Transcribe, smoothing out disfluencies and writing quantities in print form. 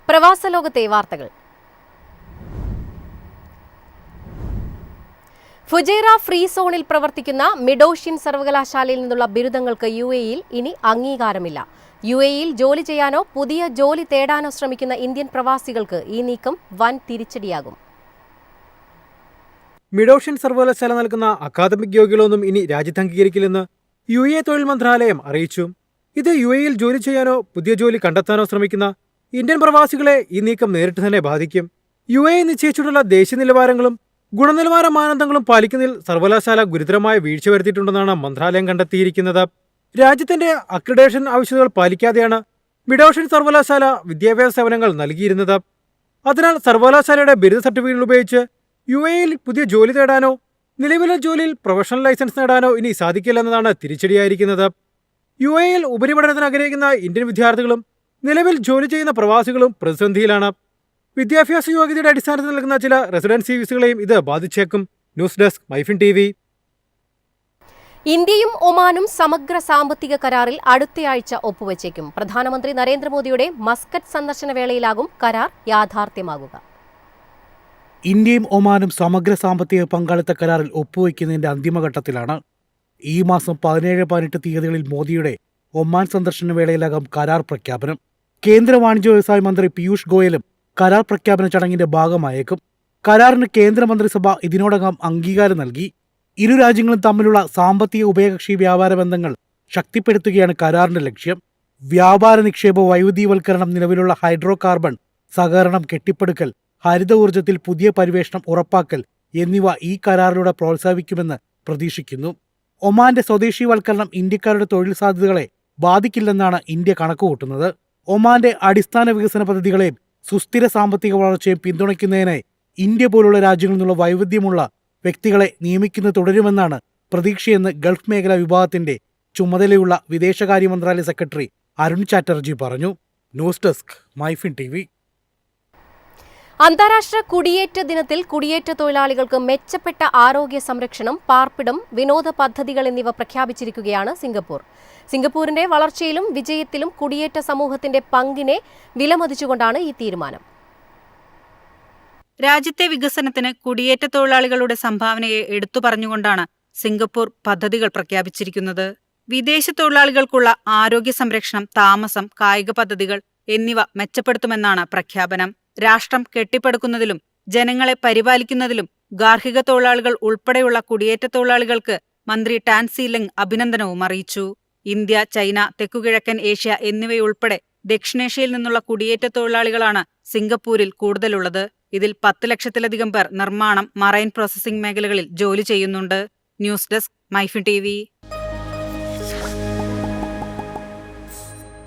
പ്രവാസലോകത്തെ വാർത്തകൾ. Fujairah free സോണിൽ പ്രവർത്തിക്കുന്ന മിഡോഷ്യൻ സർവകലാശാലയിൽ നിന്നുള്ള ബിരുദങ്ങൾക്ക് UAE-യിൽ ഇനി അംഗീകാരമില്ല. UAE-യിൽ ജോലി ചെയ്യാനോ പുതിയ ജോലി തേടാനോ ശ്രമിക്കുന്ന ഇന്ത്യൻ പ്രവാസികൾക്ക് ഈ നീക്കം വൻ തിരിച്ചടിയാകും. മിഡോഷ്യൻ സർവകലാശാല നൽകുന്ന അക്കാദമിക് യോഗ്യതകളൊന്നും ഇനി രാജ്യത്ത് അംഗീകരിക്കില്ലെന്ന് UAE തൊഴിൽ മന്ത്രാലയം അറിയിച്ചു. ഇത് UAE-യിൽ ജോലി ചെയ്യാനോ പുതിയ ജോലി കണ്ടെത്താനോ ശ്രമിക്കുന്ന ഇന്ത്യൻ പ്രവാസികളെ ഈ നീക്കം നേരിട്ട് തന്നെ ബാധിക്കും. UAE നിശ്ചയിച്ചിട്ടുള്ള ദേശീയ നിലവാരങ്ങളും ഗുണനിലവാര മാനദണ്ഡങ്ങളും പാലിക്കുന്നതിൽ സർവകലാശാല ഗുരുതരമായ വീഴ്ച വരുത്തിയിട്ടുണ്ടെന്നാണ് മന്ത്രാലയം കണ്ടെത്തിയിരിക്കുന്നത്. രാജ്യത്തിന്റെ അക്രഡിറ്റേഷൻ ആവശ്യകതകൾ പാലിക്കാതെയാണ് മിഡോഷ്യൻ സർവകലാശാല വിദ്യാഭ്യാസ സേവനങ്ങൾ നൽകിയിരുന്നത്. അതിനാൽ സർവകലാശാലയുടെ ബിരുദ സർട്ടിഫിക്കറ്റുകൾ ഉപയോഗിച്ച് UAE-യിൽ പുതിയ ജോലി തേടാനോ നിലവിലെ ജോലിയിൽ പ്രൊഫഷണൽ ലൈസൻസ് നേടാനോ ഇനി സാധിക്കില്ലെന്നതാണ് തിരിച്ചടിയായിരിക്കുന്നത്. UAE-യിൽ ഉപരിപഠനത്തിന് ആഗ്രഹിക്കുന്ന ഇന്ത്യൻ വിദ്യാർത്ഥികളും നിലവിൽ ജോലി ചെയ്യുന്ന പ്രവാസികളും പ്രതിസന്ധിയിലാണ്. വിദ്യാഭ്യാസ യോഗ്യതയുടെ അടിസ്ഥാനത്തിൽ നൽകുന്ന ചില റെസിഡൻസി വിസകളെയും ഇത് ബാധിച്ചേക്കും. News desk MyFin TV. ഇന്ത്യയും ഒമാനും സമഗ്ര സാമ്പത്തിക കരാറിൽ അടുത്തയാഴ്ച ഒപ്പുവച്ചേക്കും. പ്രധാനമന്ത്രി നരേന്ദ്രമോദിയുടെ മസ്കറ്റ് സന്ദർശന വേളയിലാകും കരാർ യാഥാർത്ഥ്യമാകുക. ഇന്ത്യയും ഒമാനും സമഗ്ര സാമ്പത്തിക പങ്കാളിത്ത കരാറിൽ ഒപ്പുവയ്ക്കുന്നതിന്റെ അന്തിമഘട്ടത്തിലാണ്. ഈ മാസം 17-18 തീയതികളിൽ മോദിയുടെ ഒമാൻ സന്ദർശന വേളയിലാകും കരാർ പ്രഖ്യാപനം. കേന്ദ്ര വാണിജ്യ വ്യവസായ മന്ത്രി പീയൂഷ് ഗോയലും കരാർ പ്രഖ്യാപന ചടങ്ങിന്റെ ഭാഗമായേക്കും. കരാറിന് കേന്ദ്രമന്ത്രിസഭ ഇതിനോടകം അംഗീകാരം നൽകി. ഇരു രാജ്യങ്ങളും തമ്മിലുള്ള സാമ്പത്തിക ഉഭയകക്ഷി വ്യാപാര ബന്ധങ്ങൾ ശക്തിപ്പെടുത്തുകയാണ് കരാറിന്റെ ലക്ഷ്യം. വ്യാപാര നിക്ഷേപ വൈവിധ്യവൽക്കരണം, നിലവിലുള്ള ഹൈഡ്രോ കാർബൺ സഹകരണം കെട്ടിപ്പടുക്കൽ, ഹരിത ഊർജ്ജത്തിൽ പുതിയ പരിവേഷണം ഉറപ്പാക്കൽ എന്നിവ ഈ കരാറിലൂടെ പ്രോത്സാഹിപ്പിക്കുമെന്ന് പ്രതീക്ഷിക്കുന്നു. ഒമാന്റെ സ്വദേശീവൽക്കരണം ഇന്ത്യക്കാരുടെ തൊഴിൽ സാധ്യതകളെ ബാധിക്കില്ലെന്നാണ് ഇന്ത്യ കണക്കുകൂട്ടുന്നത്. ഒമാന്റെ അടിസ്ഥാന വികസന പദ്ധതികളെയും സുസ്ഥിര സാമ്പത്തിക വളർച്ചയും പിന്തുണയ്ക്കുന്നതിനായി ഇന്ത്യ പോലുള്ള രാജ്യങ്ങളിൽ നിന്നുള്ള വൈവിധ്യമുള്ള വ്യക്തികളെ നിയമിക്കുന്നത് തുടരുമെന്നാണ് പ്രതീക്ഷയെന്ന് ഗൾഫ് മേഖലാ വിഭാഗത്തിന്റെ ചുമതലയുള്ള വിദേശകാര്യ മന്ത്രാലയ സെക്രട്ടറി അരുൺ ചാറ്റർജി പറഞ്ഞു. News desk MyFin TV. അന്താരാഷ്ട്ര കുടിയേറ്റ ദിനത്തിൽ കുടിയേറ്റ തൊഴിലാളികൾക്ക് മെച്ചപ്പെട്ട ആരോഗ്യ സംരക്ഷണം, പാർപ്പിടം, വിനോദ പദ്ധതികൾ എന്നിവ പ്രഖ്യാപിച്ചിരിക്കുകയാണ് സിംഗപ്പൂർ. സിംഗപ്പൂരിന്റെ വളർച്ചയിലും വിജയത്തിലും കുടിയേറ്റ സമൂഹത്തിന്റെ പങ്കിനെ വിലമതിച്ചുകൊണ്ടാണ് ഈ തീരുമാനം. രാജ്യത്തെ വികസനത്തിന് കുടിയേറ്റ തൊഴിലാളികളുടെ സംഭാവനയെ എടുത്തു പറഞ്ഞുകൊണ്ടാണ് സിംഗപ്പൂർ പദ്ധതികൾ പ്രഖ്യാപിച്ചിരിക്കുന്നത്. വിദേശ തൊഴിലാളികൾക്കുള്ള ആരോഗ്യ സംരക്ഷണം, താമസം, കായിക പദ്ധതികൾ എന്നിവ മെച്ചപ്പെടുത്തുമെന്നാണ് പ്രഖ്യാപനം. രാഷ്ട്രം കെട്ടിപ്പടുക്കുന്നതിലും ജനങ്ങളെ പരിപാലിക്കുന്നതിലും ഗാർഹിക തൊഴിലാളികൾ ഉൾപ്പെടെയുള്ള കുടിയേറ്റ തൊഴിലാളികൾക്ക് മന്ത്രി ടാൻ സീ ലെങ് അഭിനന്ദനവും അറിയിച്ചു. ഇന്ത്യ, ചൈന, തെക്കുകിഴക്കൻ ഏഷ്യ എന്നിവയുൾപ്പെടെ ദക്ഷിണേഷ്യയിൽ നിന്നുള്ള കുടിയേറ്റ തൊഴിലാളികളാണ് സിംഗപ്പൂരിൽ കൂടുതലുള്ളത്. ഇതിൽ 10 ലക്ഷത്തിലധികം പേർ നിർമ്മാണം, മറൈൻ പ്രോസസിംഗ് മേഖലകളിൽ ജോലി ചെയ്യുന്നുണ്ട്. News desk MyFin TV.